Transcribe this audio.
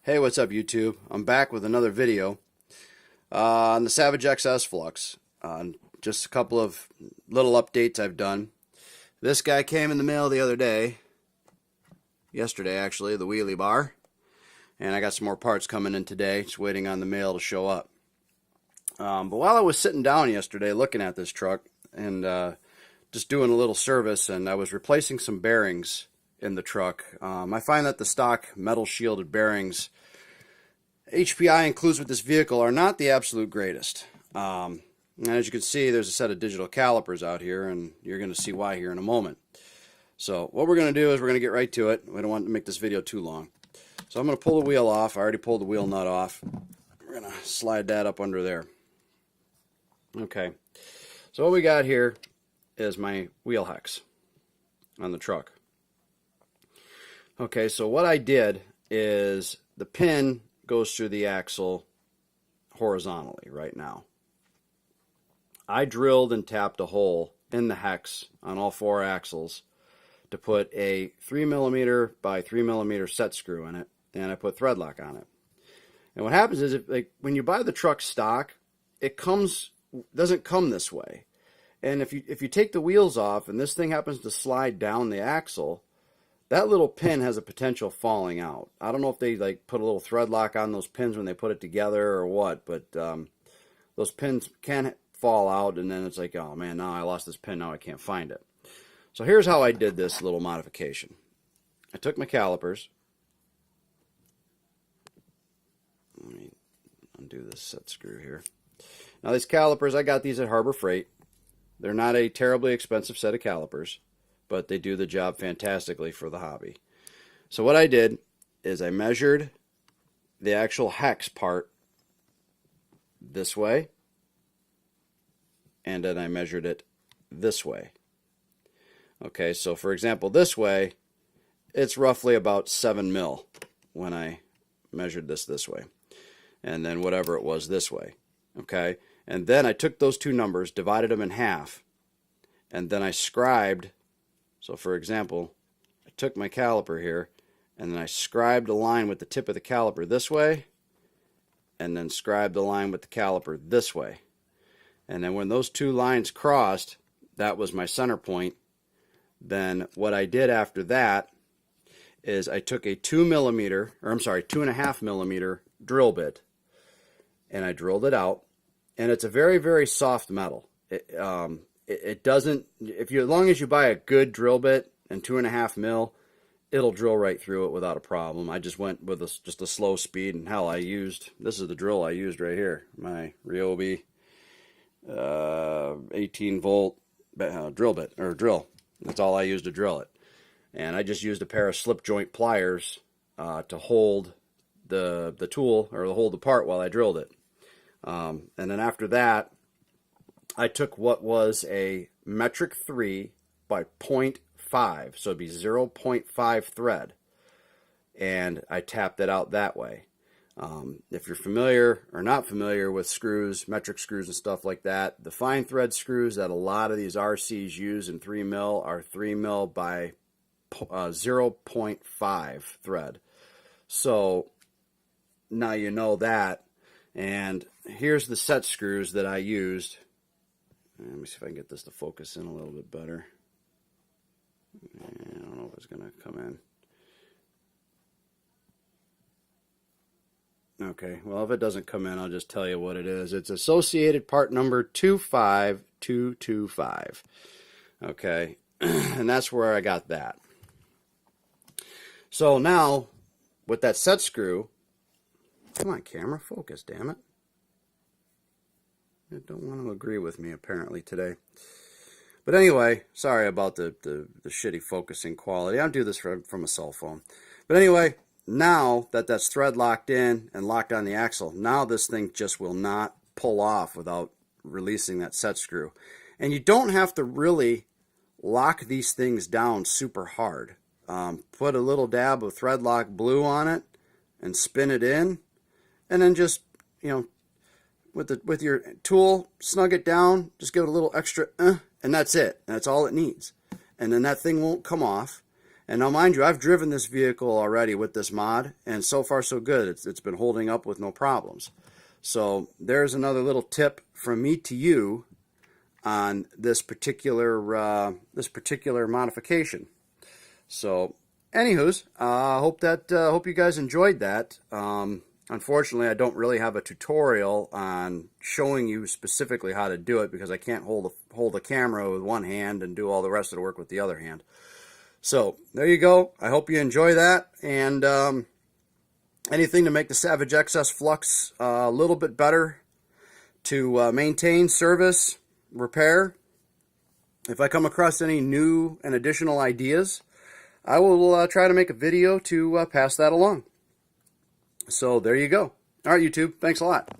Hey, what's up YouTube? I'm back with another video on the Savage XS Flux. Just a couple of little updates I've done. This guy came in the mail the other day, yesterday actually, the wheelie bar. And I got some more parts coming in today, just waiting on the mail to show up. But while I was sitting down yesterday looking at this truck and just doing a little service, and I was replacing some bearings in the truck, I find that the stock metal shielded bearings HPI includes with this vehicle are not the absolute greatest. And as you can see, there's a set of digital calipers out here, and you're going to see why here in a moment. So what we're going to do is we're going to get right to it. We don't want to make this video too long. So I'm going to pull the wheel off. I already pulled the wheel nut off. We're going to slide that up under there. Okay. So what we got here is my wheel hex on the truck. Okay, so what I did is the pin goes through the axle horizontally right now. I drilled and tapped a hole in the hex on all four axles to put a 3mm by 3mm set screw in it, and I put thread lock on it. And what happens is, when you buy the truck stock, it doesn't come this way. And if you take the wheels off and this thing happens to slide down the axle, that little pin has a potential falling out. I don't know if they put a little thread lock on those pins when they put it together or what, but those pins can fall out, and then it's like, oh man, now I lost this pin, now I can't find it. So here's how I did this little modification. I took my calipers. Let me undo this set screw here. Now these calipers, I got these at Harbor Freight. They're not a terribly expensive set of calipers, but they do the job fantastically for the hobby. So what I did is I measured the actual hex part this way, and then I measured it this way. Okay, so for example, this way, it's roughly about 7 mil when I measured this way. And then whatever it was this way. Okay, and then I took those two numbers, divided them in half, and then I scribed. So for example, I took my caliper here, and then I scribed a line with the tip of the caliper this way, and then scribed a line with the caliper this way. And then when those two lines crossed, that was my center point. Then what I did after that is I took a 2.5mm drill bit, and I drilled it out. And it's a very, very soft metal. It doesn't, as long as you buy a good drill bit and 2.5 mil, it'll drill right through it without a problem. I just went with just a slow speed, and hell, this is the drill I used right here, my Ryobi 18 volt drill bit, or drill. That's all I used to drill it. And I just used a pair of slip joint pliers to hold the tool, or to hold the part while I drilled it. And then after that, I took what was a metric 3 by 0.5, so it'd be 0.5 thread, and I tapped it out that way. If you're familiar or not familiar with screws, metric screws and stuff like that, the fine thread screws that a lot of these RCs use in 3 mil are 3 mil by 0.5 thread. So now you know that. And here's the set screws that I used. Let me see if I can get this to focus in a little bit better. I don't know if it's going to come in. Okay, well, if it doesn't come in, I'll just tell you what it is. It's associated part number 25225. Okay, and that's where I got that. So now, with that set screw, come on, camera, focus, damn it. You don't want to agree with me, apparently, today. But anyway, sorry about the shitty focusing quality. I do this from a cell phone. But anyway, now that that's thread locked in and locked on the axle, now this thing just will not pull off without releasing that set screw. And you don't have to really lock these things down super hard. Put a little dab of thread lock blue on it and spin it in, and then just, with your tool, snug it down, just give it a little extra, and that's it. And that's all it needs. And then that thing won't come off. And now mind you, I've driven this vehicle already with this mod, and so far so good. It's been holding up with no problems. So there's another little tip from me to you on this particular modification. So anywho's, hope you guys enjoyed that. Unfortunately, I don't really have a tutorial on showing you specifically how to do it, because I can't hold the camera with one hand and do all the rest of the work with the other hand. So there you go. I hope you enjoy that, and anything to make the Savage XS Flux a little bit better to maintain, service, repair. If I come across any new and additional ideas, I will try to make a video to pass that along. So there you go. All right, YouTube. Thanks a lot.